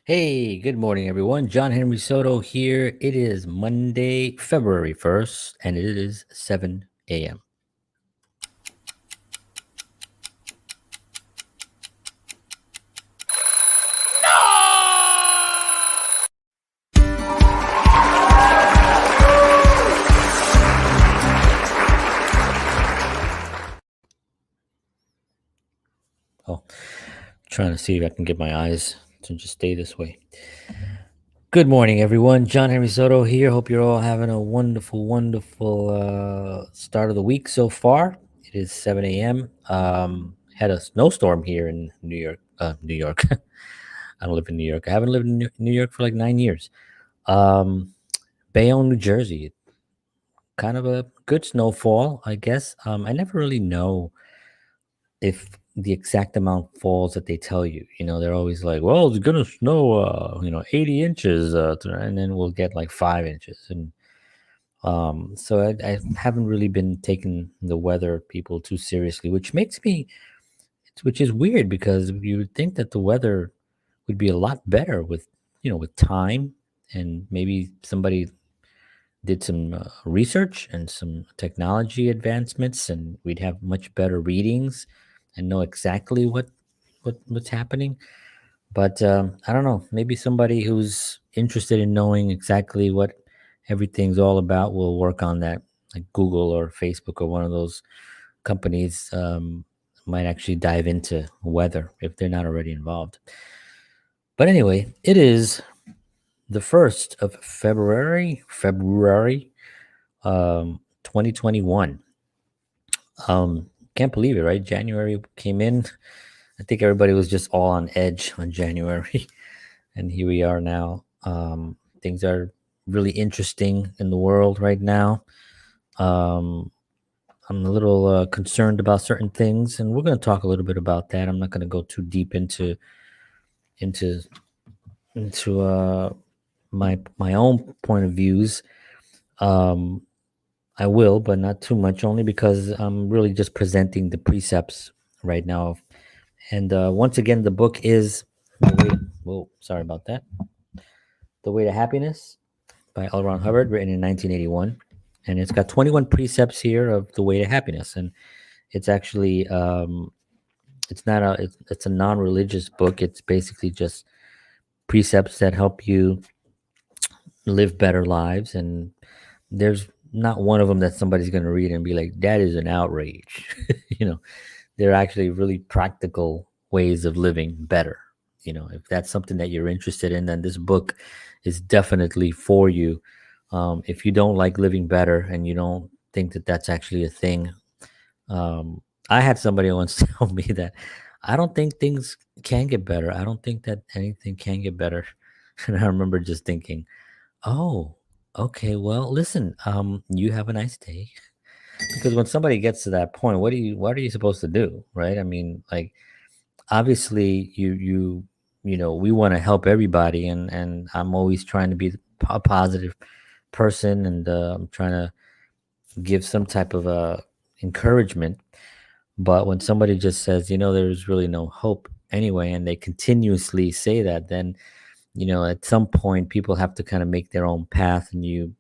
Hey, good morning, everyone. John Henry Soto here. It is Monday, February 1st, and it is 7 a.m. Oh, trying to see if I can get my eyes to just stay this way. Good morning, everyone. John Henry Soto here. Hope you're all having a wonderful start of the week so far. It is 7 a.m. Had a snowstorm here in New York. New York. I don't live in New York. I haven't lived in New York for like 9 years. Bayonne, New Jersey. Kind of a good snowfall, I guess. I never really know if the exact amount falls that they tell you. They're always like, "Well, it's gonna snow, 80 inches, and then we'll get like 5 inches." And so I haven't really been taking the weather people too seriously, which is weird because you would think that the weather would be a lot better with time and maybe somebody did some research and some technology advancements, and we'd have much better readings and know exactly what's happening. But I don't know. Maybe somebody who's interested in knowing exactly what everything's all about will work on that, like Google or Facebook or one of those companies might actually dive into weather if they're not already involved. But anyway, it is the 1st of February 2021. Can't believe it, right? January came in. I think everybody was just all on edge on January, and here we are now. Things are really interesting in the world right now. Um, I'm a little concerned about certain things, and we're going to talk a little bit about that. I'm not going to go too deep into into my own point of views. Um, I will, but not too much, only because I'm really just presenting the precepts right now. And once again, the book is The Way. Whoa, sorry about that. The Way to Happiness by L. Ron Hubbard, written in 1981, and it's got 21 precepts here of the way to happiness. And it's actually it's not a it's a non-religious book. It's basically just precepts that help you live better lives, and there's not one of them that somebody's going to read and be like, that is an outrage. you know they're actually really practical ways of living better. If that's something that you're interested in, then this book is definitely for you. If you don't like living better and you don't think that that's actually a thing, I had somebody once tell me that I don't think things can get better. I don't think that anything can get better. And I remember just thinking, oh, okay, well, listen, you have a nice day. Because when somebody gets to that point, what are you supposed to do, right? I mean, like, obviously we want to help everybody, and I'm always trying to be a positive person, and I'm trying to give some type of encouragement. But when somebody just says, there's really no hope anyway, and they continuously say that, then at some point people have to kind of make their own path, and you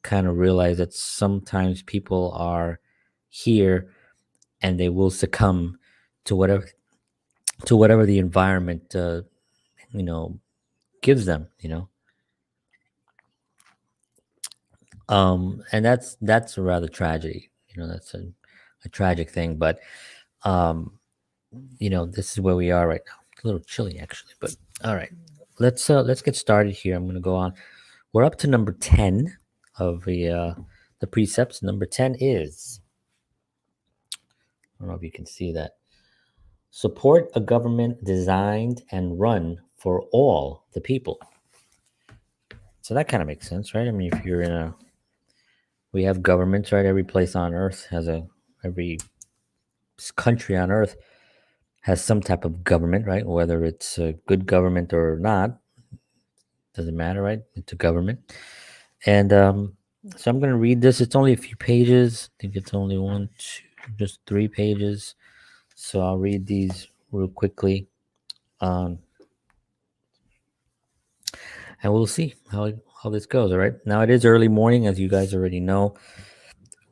kind of realize that sometimes people are here and they will succumb to whatever the environment you know gives them. And that's a rather tragedy. That's a tragic thing. But um this is where we are right now. It's a little chilly, actually, but all right, let's get started here. I'm going to go on. We're up to number 10 of the precepts. Number 10 is, I don't know if you can see that: support a government designed and run for all the people. So that kind of makes sense, right? I mean, if you're in a we have governments, right? Every place on earth has every country on earth has some type of government, right? Whether it's a good government or not, doesn't matter, right? It's a government. And so I'm going to read this. It's only a few pages. I think it's only just 3 pages. So I'll read these real quickly. Um, and we'll see how this goes. All right. Now it is early morning, as you guys already know.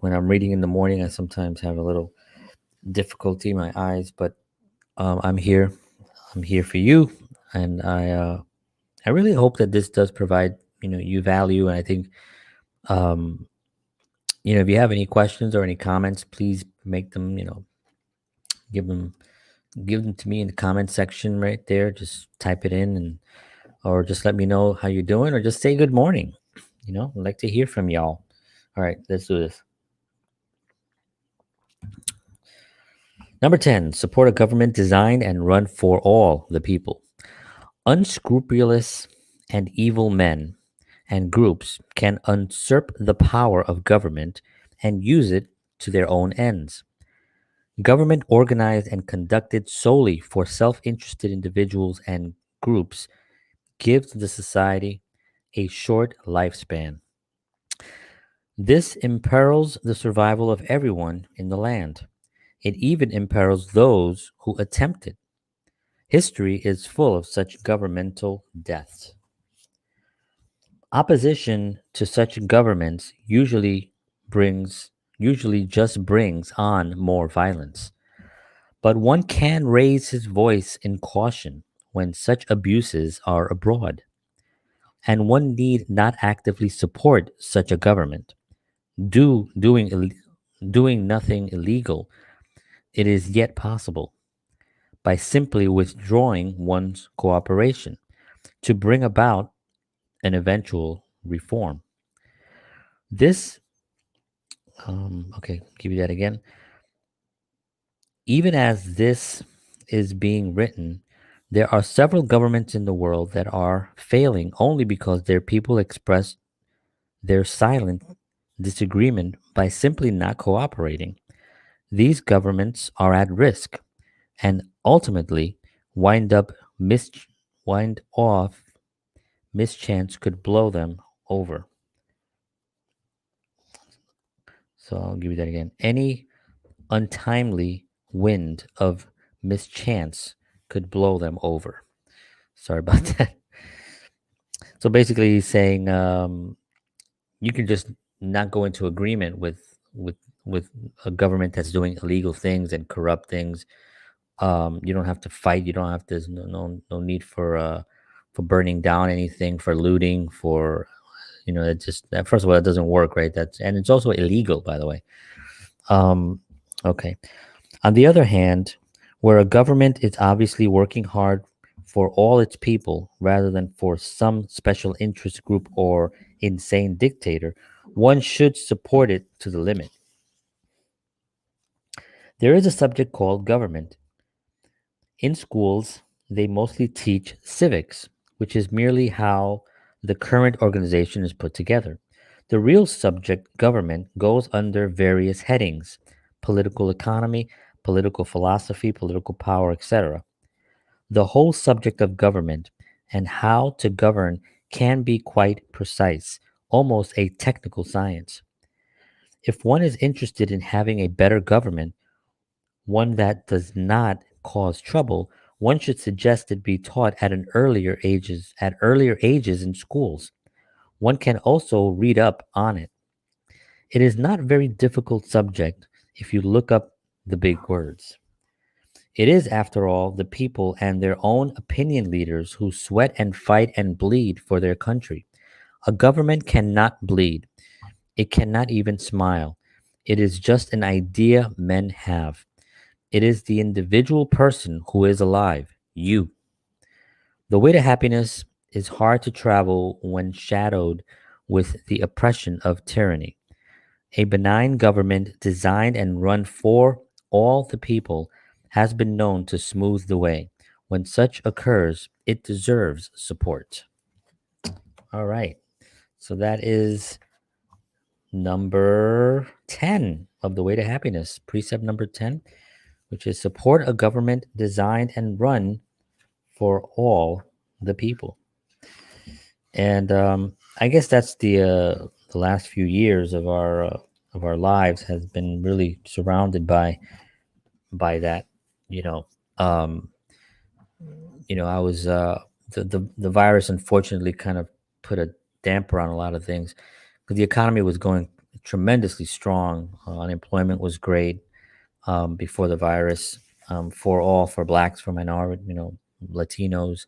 When I'm reading in the morning, I sometimes have a little difficulty in my eyes, but I'm here. I'm here for you, and I really hope that this does provide you value. And I think um, if you have any questions or any comments, please make them. Give them give them to me in the comment section right there. Just type it in, and or just let me know how you're doing, or just say good morning. I'd like to hear from y'all. All right, let's do this. Number 10, support a government designed and run for all the people. Unscrupulous and evil men and groups can usurp the power of government and use it to their own ends. Government organized and conducted solely for self interested individuals and groups gives the society a short lifespan. This imperils the survival of everyone in the land. It even imperils those who attempt it. History is full of such governmental deaths. Opposition to such governments usually just brings on more violence. But one can raise his voice in caution when such abuses are abroad, and one need not actively support such a government. Do doing doing nothing illegal, it is yet possible by simply withdrawing one's cooperation to bring about an eventual reform. This, okay, give you that again. Even as this is being written, there are several governments in the world that are failing only because their people express their silent disagreement by simply not cooperating. These governments are at risk and ultimately wind up mis- wind off mischance could blow them over. So I'll give you that again. Any untimely wind of mischance could blow them over. Sorry about that. So basically, he's saying you can just not go into agreement with a government that's doing illegal things and corrupt things. You don't have to fight. You don't have to. There's no need for burning down anything, for looting, for it just first of all, it doesn't work, right? And it's also illegal, by the way. Um, okay. On the other hand, where a government is obviously working hard for all its people rather than for some special interest group or insane dictator, one should support it to the limit. There is a subject called government. In schools, they mostly teach civics, which is merely how the current organization is put together. The real subject, government, goes under various headings: political economy, political philosophy, political power, etc. The whole subject of government and how to govern can be quite precise, almost a technical science. If one is interested in having a better government, one that does not cause trouble, one should suggest it be taught at earlier ages in schools. One can also read up on it. It is not very difficult subject if you look up the big words. It is, after all, the people and their own opinion leaders who sweat and fight and bleed for their country. A government cannot bleed. It cannot even smile. It is just an idea men have. It is the individual person who is alive, you. The way to happiness is hard to travel when shadowed with the oppression of tyranny. A benign government designed and run for all the people has been known to smooth the way. When such occurs, it deserves support. All right. So that is number 10 of the way to happiness. Precept number 10, which is support a government designed and run for all the people. And I guess that's the last few years of our lives has been really surrounded by that. You know, um, I was the virus unfortunately kind of put a damper on a lot of things because the economy was going tremendously strong. Unemployment was great before the virus, for blacks, for minority, Latinos,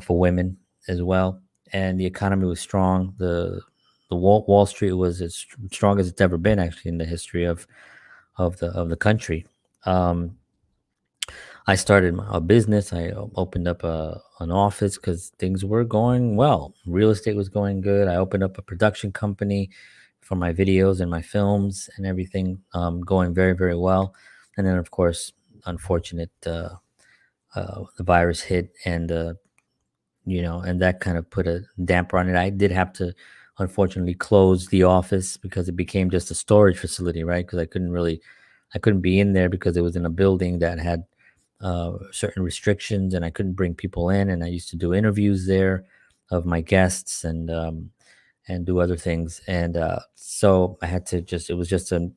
for women as well, and the economy was strong. The Wall Street was as strong as it's ever been, actually, in the history of the country. Um, I started a business. I opened up an office because things were going well. Real estate was going good. I opened up a production company for my videos and my films and everything, going very, very well. And then, of course, unfortunate, the virus hit, and that kind of put a damper on it. I did have to, unfortunately, close the office because it became just a storage facility, right? Because I couldn't be in there because it was in a building that had certain restrictions, and I couldn't bring people in. And I used to do interviews there of my guests and do other things, and so I had to just it was just an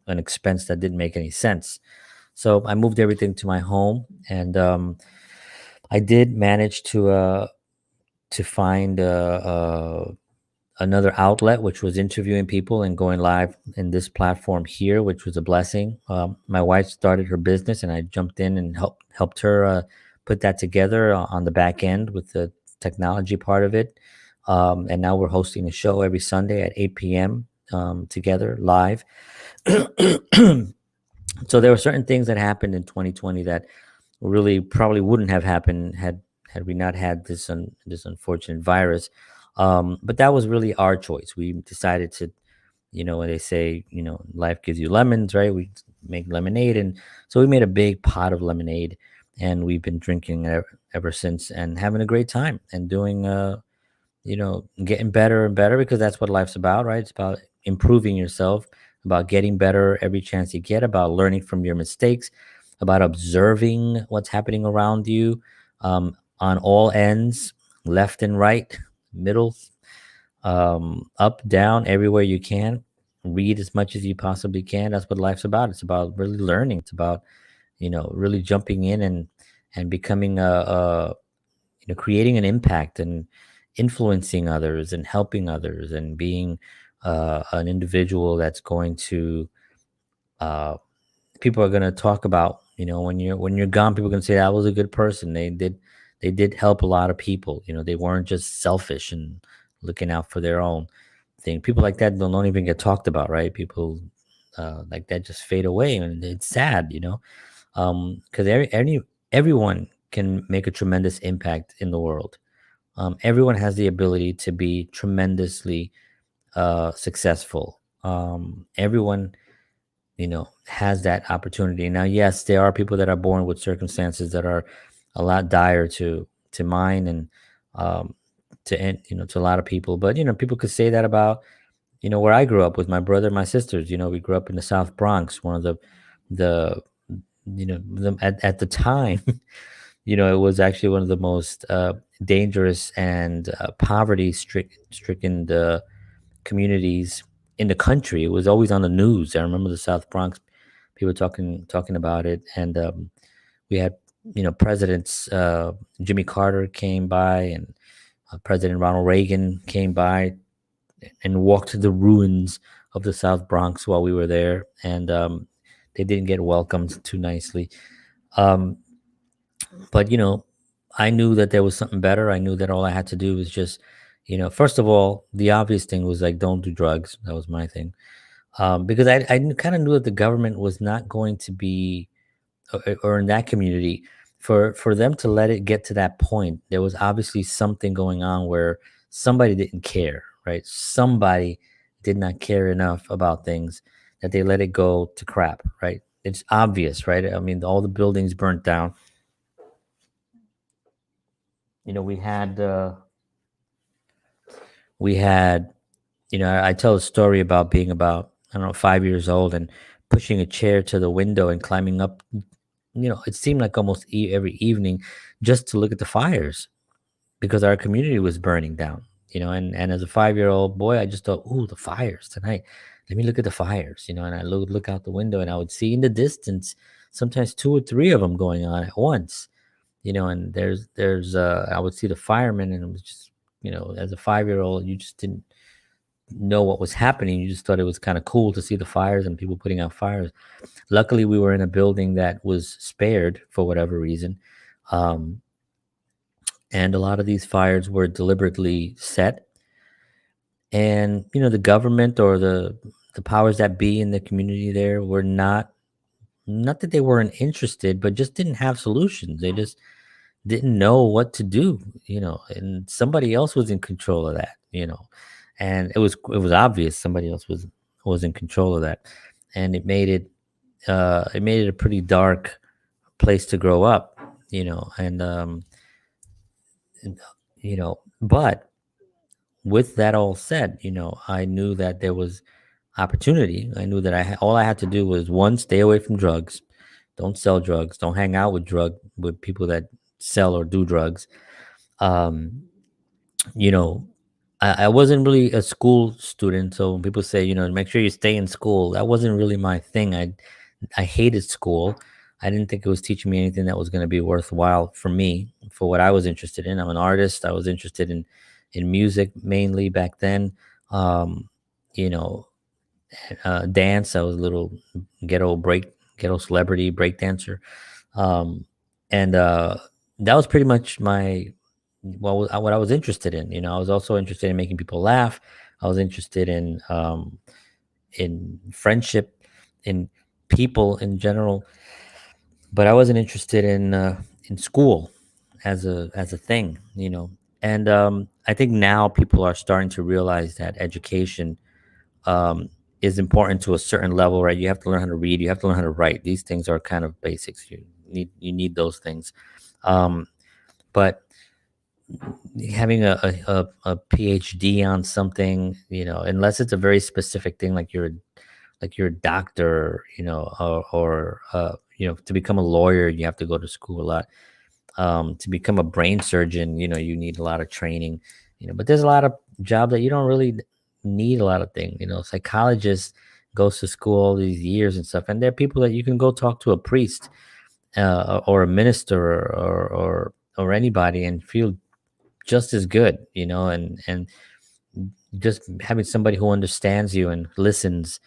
expense that didn't make any sense. So I moved everything to my home, and I did manage to find another outlet, which was interviewing people and going live in this platform here, which was a blessing. My wife started her business, and I jumped in and helped her put that together on the back end with the technology part of it. And now we're hosting a show every Sunday at 8 p.m. Together live. So there were certain things that happened in 2020 that really probably wouldn't have happened had we not had this unfortunate virus. But that was really our choice. We decided to, when they say, life gives you lemons, right? We make lemonade, and so we made a big pot of lemonade, and we've been drinking ever since, and having a great time, and doing, getting better and better, because that's what life's about, right? It's about improving yourself, about getting better every chance you get, about learning from your mistakes, about observing what's happening around you, on all ends, left and right, middle, up, down, everywhere you can. Read as much as you possibly can. That's what life's about. It's about really learning. It's about, really jumping in and becoming creating an impact and influencing others and helping others and being an individual that's going to uh, people are going to talk about, when you're gone. People are going to say that was a good person. They did help a lot of people. They weren't just selfish and looking out for their own thing. People like that don't even get talked about, right? People like that just fade away, and it's sad, because everyone can make a tremendous impact in the world. Everyone has the ability to be tremendously successful. Everyone, has that opportunity. Now, yes, there are people that are born with circumstances that are a lot dire to mine, and um, to a lot of people. But people could say that about where I grew up with my brother and my sisters. We grew up in the South Bronx, one of the at the time, it was actually one of the most dangerous and poverty stricken communities in the country. It was always on the news. I remember the South Bronx, people talking about it, and we had presidents. Jimmy Carter came by, and President Ronald Reagan came by and walked the ruins of the South Bronx while we were there, and they didn't get welcomed too nicely. Um, but I knew that there was something better. I knew that all I had to do was just, first of all, the obvious thing was like, don't do drugs. That was my thing, because I kind of knew that the government was not going to be, or in that community, for them to let it get to that point. There was obviously something going on where somebody didn't care, right? Somebody did not care enough about things that they let it go to crap, right? It's obvious, right? I mean, all the buildings burnt down. We had we had I tell a story about being about, I don't know, 5 years old, and pushing a chair to the window and climbing up. It seemed like almost every evening, just to look at the fires, because our community was burning down. And as a 5-year-old boy, I just thought, ooh, the fires tonight. Let me look at the fires. And I look out the window, and I would see in the distance sometimes two or three of them going on at once. And there's I would see the firemen, and it was just as a 5-year-old, you just didn't know what was happening. You just thought it was kind of cool to see the fires and people putting out fires. Luckily, we were in a building that was spared for whatever reason. Um, and a lot of these fires were deliberately set. And, the government or the powers that be in the community there were not that they weren't interested, but just didn't have solutions. They just didn't know what to do, and somebody else was in control of that. And it was obvious somebody else was in control of that. And it made it a pretty dark place to grow up, and, but with that all said, I knew that there was opportunity. I knew that all I had to do was, one, stay away from drugs, don't sell drugs, don't hang out with people that sell or do drugs. Um, you know, I wasn't really a school student, so when people say, make sure you stay in school, that wasn't really my thing. I hated school. I didn't think it was teaching me anything that was going to be worthwhile for me, for what I was interested in. I'm an artist. I was interested in music mainly back then. Um, you know, Dance. I was a little ghetto celebrity break dancer, and that was pretty much what I was interested in. I was also interested in making people laugh. I was interested in friendship, in people in general, but I wasn't interested in school as a thing. And I think now people are starting to realize that education um, is important to a certain level, right? You have to learn how to read, you have to learn how to write. These things are kind of basics. You need those things, but having a PhD on something, unless it's a very specific thing, like you're a doctor, or to become a lawyer, you have to go to school a lot. To become a brain surgeon, you need a lot of training, but there's a lot of jobs that you don't really need a lot of things. Psychologist goes to school all these years and stuff, and there are people that you can go talk to, a priest, or a minister, or anybody, and feel just as good, and just having somebody who understands you and listens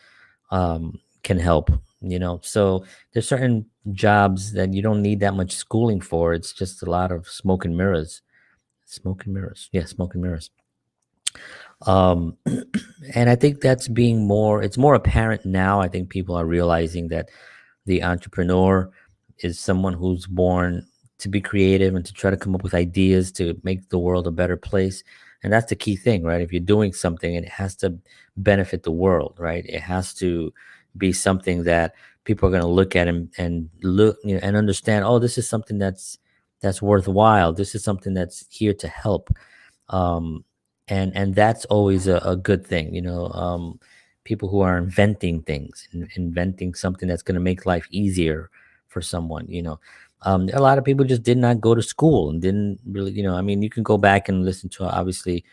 can help. So there's certain jobs that you don't need that much schooling for. It's just a lot of smoke and mirrors, yeah, smoke and mirrors. um and I think it's more apparent now. I think people are realizing that the entrepreneur is someone who's born to be creative and to try to come up with ideas to make the world a better place. And that's the key thing, right? If you're doing something, it has to benefit the world, right? It has to be something that people are going to look at and look, and understand, oh, this is something that's worthwhile. This is something that's here to help. Um and and that's always a good thing. People who are inventing things, inventing something that's going to make life easier for someone. A lot of people just did not go to school and didn't really, I mean, you can go back and listen to, obviously,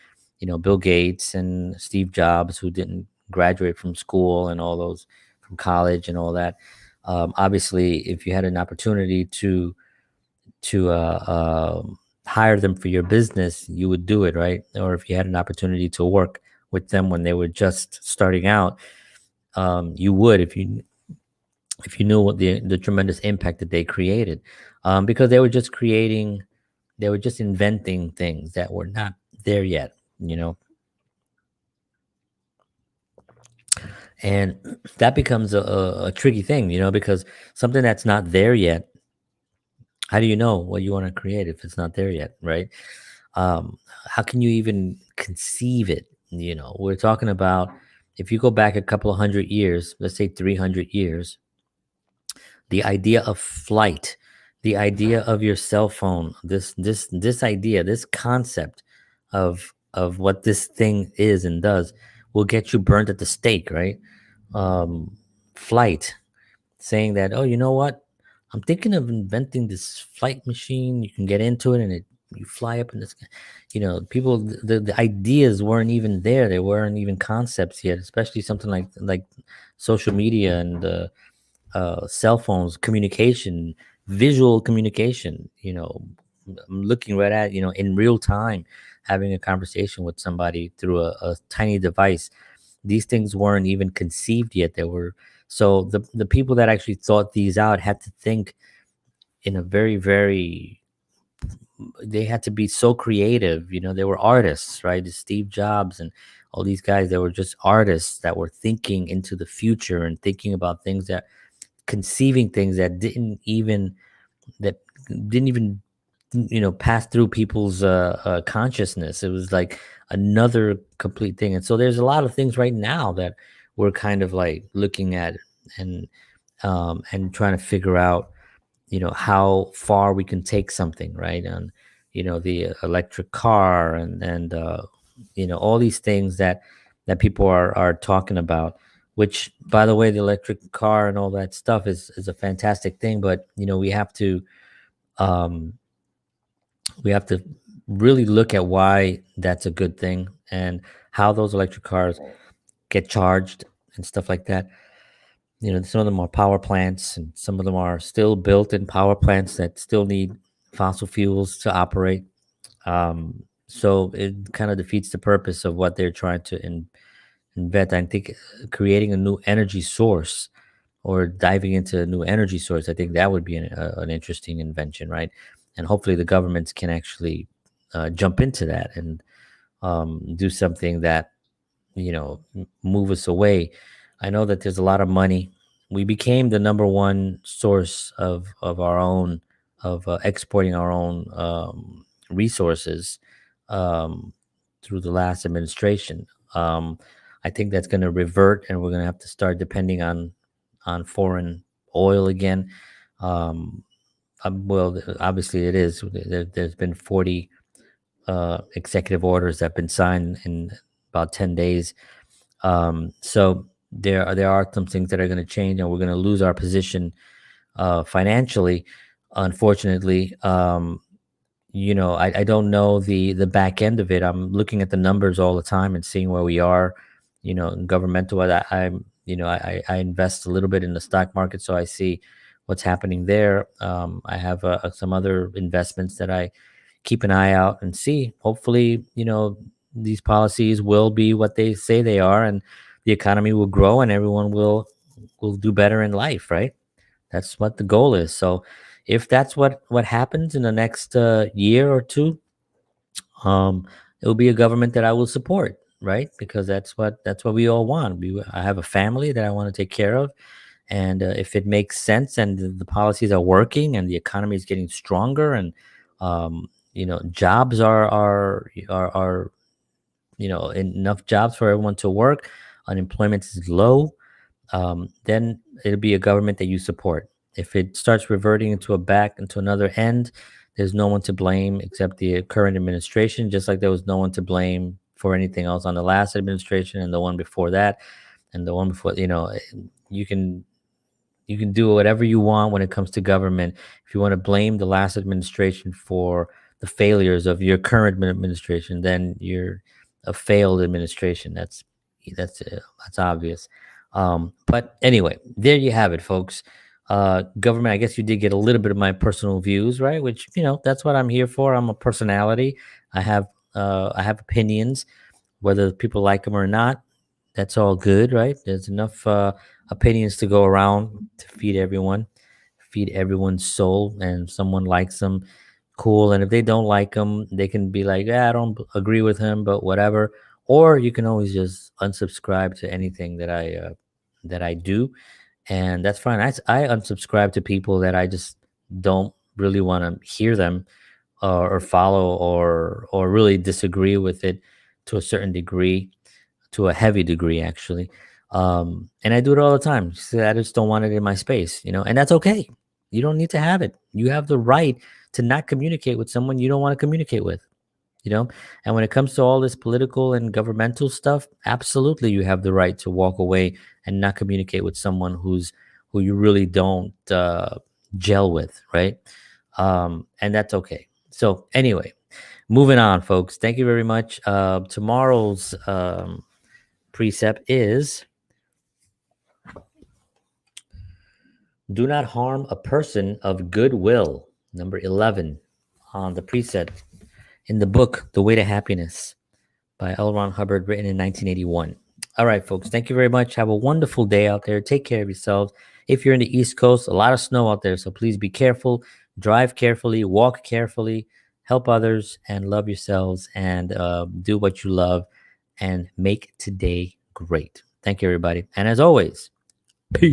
Bill Gates and Steve Jobs, who didn't graduate from school and all those, from college and all that. Obviously, if you had an opportunity to hire them for your business, you would do it, right? Or if you had an opportunity to work with them when they were just starting out, you would, if you knew what the tremendous impact that they created, because they were just inventing things that were not there yet, you know, and that becomes a tricky thing, because something that's not there yet, how do you know what you want to create if it's not there yet, right? How can you even conceive it? We're talking about, if you go back a couple of 100 years, let's say 300 years, the idea of flight, the idea of your cell phone, this idea, this concept of what this thing is and does, will get you burnt at the stake, right? Flight, saying that, oh, you know what, I'm thinking of inventing this flight machine. You can get into it, and you fly up in this. People, the ideas weren't even there. They weren't even concepts yet. Especially something like social media and cell phones, communication, visual communication. I'm looking right at, in real time. having a conversation with somebody through a tiny device. These things weren't even conceived yet. They were so the people that actually thought these out had to think in a very they had to be so creative. They were artists, right? Steve Jobs and all these guys, they were just artists that were thinking into the future and thinking about things that conceiving things that didn't even pass through people's consciousness. It was like another complete thing. And so there's a lot of things right now that we're kind of like looking at and trying to figure out how far we can take something, right? And the electric car and all these things that people are talking about, which, by the way, the electric car and all that stuff is a fantastic thing. But um we have to really look at why that's a good thing and how those electric cars get charged and stuff like that. Some of them are power plants, and some of them are still built in power plants that still need fossil fuels to operate. So it kind of defeats the purpose of what they're trying to invent. I think creating a new energy source or diving into a new energy source, I think that would be an interesting invention, right? And hopefully the governments can actually jump into that and do something that move us away. I know that there's a lot of money. We became the number one source of our own of exporting our own resources um, through the last administration. um, I think that's going to revert, and we're going to have to start depending on foreign oil again. um, well, obviously it is. There's been 40 executive orders that have been signed in about 10 days. So there are some things that are going to change, and we're going to lose our position financially, unfortunately. I don't know the back end of it. I'm looking at the numbers all the time and seeing where we are. In governmental. I invest a little bit in the stock market, so I see what's happening there. I have some other investments that I keep an eye out and see. Hopefully, these policies will be what they say they are, and the economy will grow, and everyone will do better in life, right? That's what the goal is. So, if that's what happens in the next year or two, um, it will be a government that I will support, right? Because that's what we all want. I have a family that I want to take care of, and if it makes sense and the policies are working and the economy is getting stronger and jobs are enough jobs for everyone to work, unemployment is low, then it'll be a government that you support. If it starts reverting into another end, there's no one to blame except the current administration, just like there was no one to blame for anything else on the last administration and the one before that and the one before. You can do whatever you want when it comes to government. If you want to blame the last administration for the failures of your current administration, then you're a failed administration. That's obvious. But anyway, there you have it, folks. Government. I guess you did get a little bit of my personal views, right? Which that's what I'm here for. I'm a personality. I have opinions, whether people like them or not. That's all good, right? There's enough opinions to go around to feed everyone's soul, and if someone likes them, cool. And if they don't like them, they can be like, yeah, I don't agree with him, but whatever. Or you can always just unsubscribe to anything that I do, and that's fine. I unsubscribe to people that I just don't really want to hear them or follow or really disagree with it to a certain degree, to a heavy degree actually. And I do it all the time. So I just don't want it in my space, and that's okay. You don't need to have it. You have the right to not communicate with someone you don't want to communicate with, you know and when it comes to all this political and governmental stuff, absolutely you have the right to walk away and not communicate with someone who you really don't gel with, right? And that's okay. So anyway, moving on, folks. Thank you very much. Tomorrow's precept is: do not harm a person of goodwill. Number 11 on the precept. in the book The Way to Happiness by L. Ron Hubbard, written in 1981. All right, folks, thank you very much. Have a wonderful day out there. Take care of yourselves. If you're in the East Coast, a lot of snow out there, so please be careful. Drive carefully, walk carefully, help others, and love yourselves, and do what you love, and make today great. Thank you, everybody. And as always, peace.